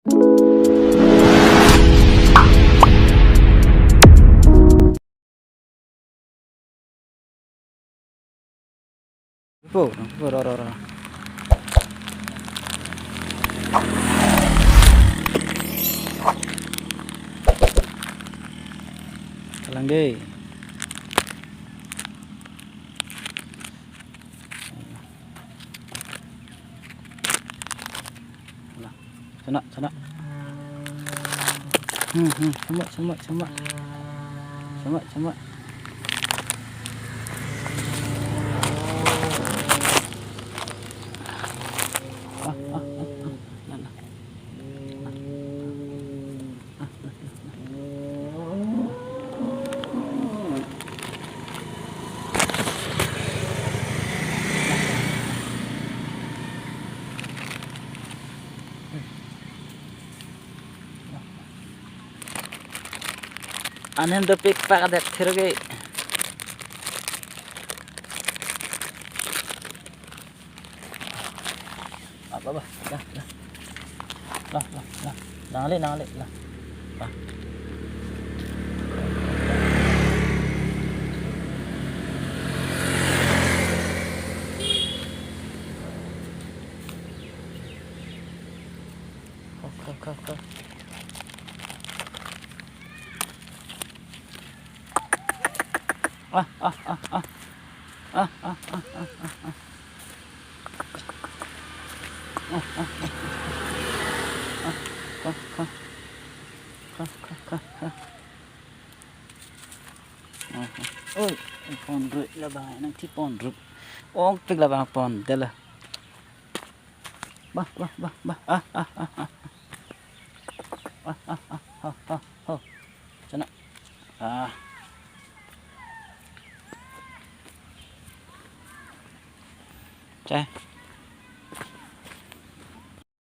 Po, ro. Kalangge. Sana. Sama. Anem the pick pack that thirge. Apa bah? Lah. Nangli lah. Ah. Kau. Ôi, pon rưỡi là bài năng thi pon rụp. Ô, tức là bà pon, thế là. Ba. Sana. Chay.